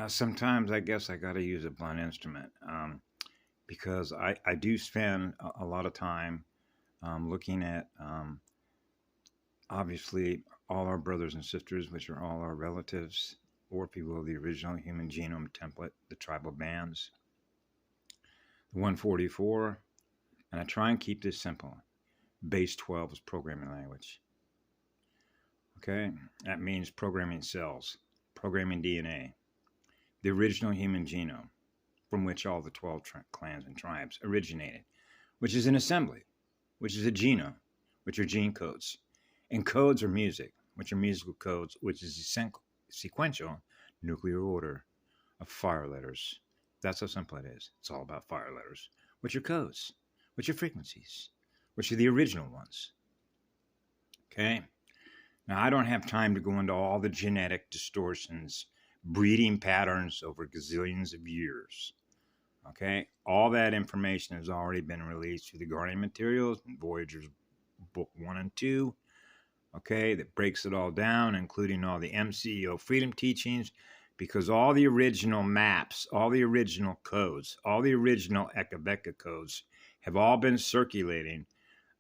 Sometimes I guess I got to use a blunt instrument because I do spend a lot of time looking at obviously all our brothers and sisters, which are all our relatives, or if you will, the original human genome template, the tribal bands, the 144, and I try and keep this simple. Base 12 is programming language. Okay, that means programming cells, programming DNA, the original human genome from which all the 12 clans and tribes originated, which is an assembly, which is a genome, which are gene codes. And codes are music, which are musical codes, which is sequential nuclear order of fire letters. That's how simple it is. It's all about fire letters, which are codes, which are frequencies, which are the original ones. Okay? Now, I don't have time to go into all the genetic distortions, breeding patterns over gazillions of years. Okay? All that information has already been released through the Guardian materials in Voyager's book 1 and 2. Okay? That breaks it all down, including all the MCEO freedom teachings, because all the original maps, all the original codes, all the original ECCA codes have all been circulating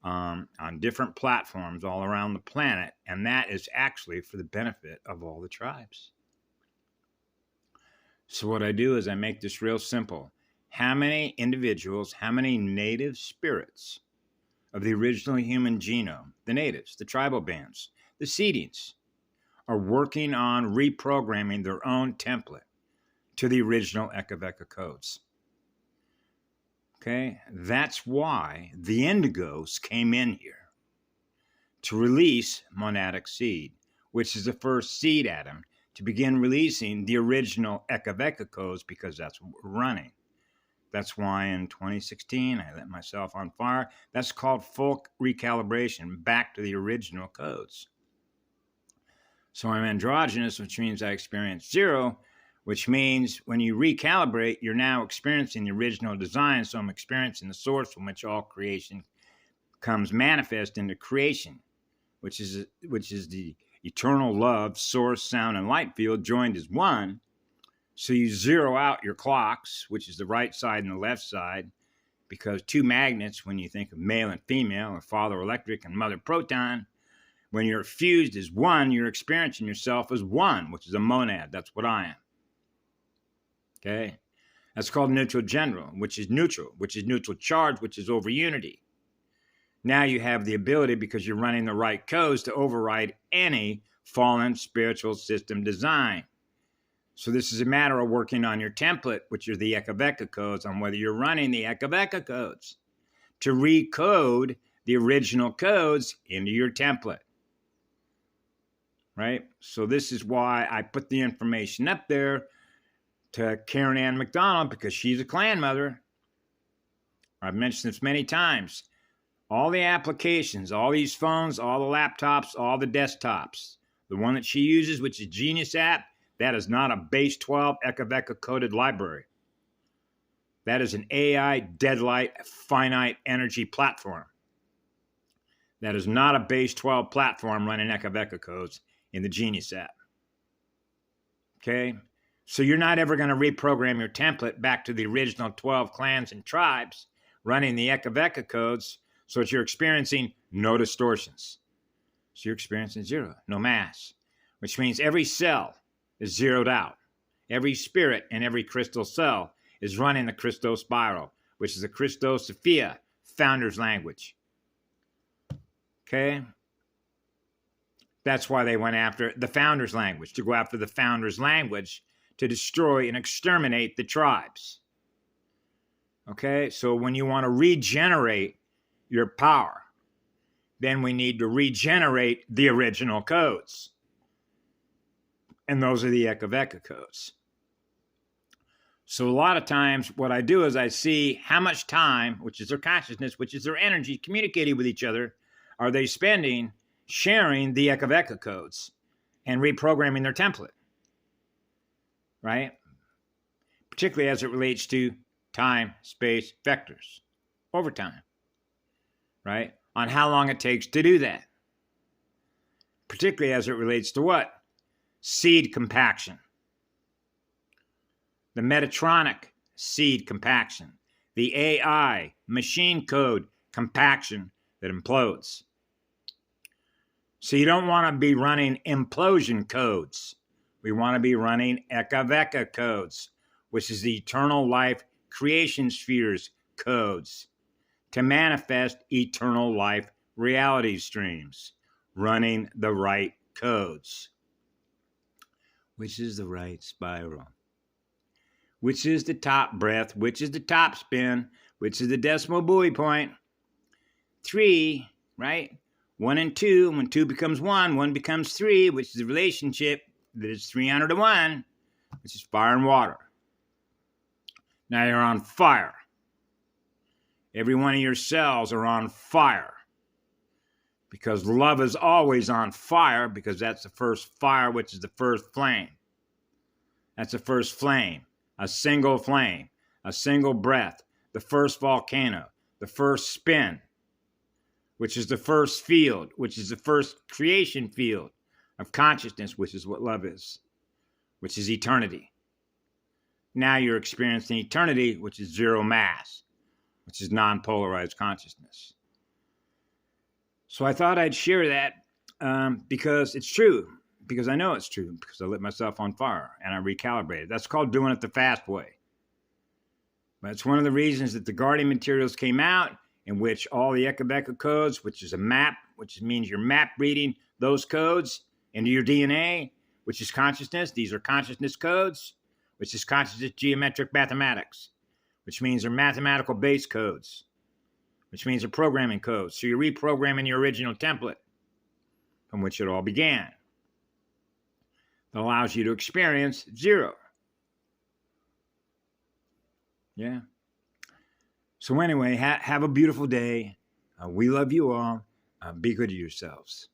on different platforms all around the planet, and that is actually for the benefit of all the tribes. So what I do is I make this real simple. How many individuals, how many native spirits of the original human genome, the natives, the tribal bands, the seedings, are working on reprogramming their own template to the original ECCA codes? Okay, that's why the indigos came in here to release monadic seed, which is the first seed atom to begin releasing the original ECCA codes, because that's what we're running. That's why in 2016 I lit myself on fire. That's called full recalibration back to the original codes. So I'm androgynous, which means I experience zero, which means when you recalibrate, you're now experiencing the original design. So I'm experiencing the source from which all creation comes manifest into creation, which is the eternal love, source, sound, and light field joined as one. So you zero out your clocks, which is the right side and the left side, because two magnets, when you think of male and female, or father electric and mother proton, when you're fused as one, you're experiencing yourself as one, which is a monad. That's what I am. Okay? That's called neutral general, which is neutral charge, which is over unity. Now you have the ability, because you're running the right codes, to override any fallen spiritual system design. So this is a matter of working on your template, which are the ECCA codes, on whether you're running the ECCA codes to recode the original codes into your template. Right? So this is why I put the information up there to Karen Ann McDonald, because she's a clan mother. I've mentioned this many times. All the applications, all these phones, all the laptops, all the desktops, the one that she uses, which is Genius app, that is not a base 12 ECCA coded library. That is an AI deadlight finite energy platform. That is not a base 12 platform running ECCA codes in the Genius app. Okay? So you're not ever going to reprogram your template back to the original 12 clans and tribes running the ECCA codes, so that you're experiencing no distortions. So you're experiencing zero, no mass, which means every cell is zeroed out. Every spirit and every crystal cell is running the Christo spiral, which is the Christo Sophia founder's language. Okay? That's why they went after the founder's language, to go after the founder's language to destroy and exterminate the tribes. Okay? So when you want to regenerate your power, then we need to regenerate the original codes. And those are the ECCA codes. So a lot of times what I do is I see how much time, which is their consciousness, which is their energy, communicating with each other, are they spending sharing the ECCA codes and reprogramming their template, right? Particularly as it relates to time, space, vectors, over time, right? On how long it takes to do that. Particularly as it relates to what? Seed compaction. the Metatronic seed compaction, the AI machine code compaction that implodes. So you don't want to be running implosion codes. We want to be running ECCA-VECCA codes, which is the eternal life creation spheres codes, to manifest eternal life reality streams, running the right codes. Which is the right spiral? Which is the top breath? Which is the top spin? Which is the decimal buoy point? 3, right? 1 and 2. When 2 becomes 1, 1 becomes 3, which is the relationship that is 300 to 1, which is fire and water. Now you're on fire. Every one of your cells are on fire. Because love is always on fire, because that's the first fire, which is the first flame. That's the first flame. A single flame, a single breath, the first volcano, the first spin, which is the first field, which is the first creation field of consciousness, which is what love is, which is eternity. Now you're experiencing eternity, which is zero mass, which is non-polarized consciousness. So I thought I'd share that because it's true. Because I know it's true, because I lit myself on fire and I recalibrated. That's called doing it the fast way. But it's one of the reasons that the guardian materials came out, in which all the ECCA-VECCA codes, which is a map, which means you're map reading those codes into your DNA, which is consciousness. These are consciousness codes, which is consciousness geometric mathematics, which means they're mathematical base codes, which means they're programming codes. So you're reprogramming your original template from which it all began. That allows you to experience zero. Yeah. So anyway, have a beautiful day. We love you all. Be good to yourselves.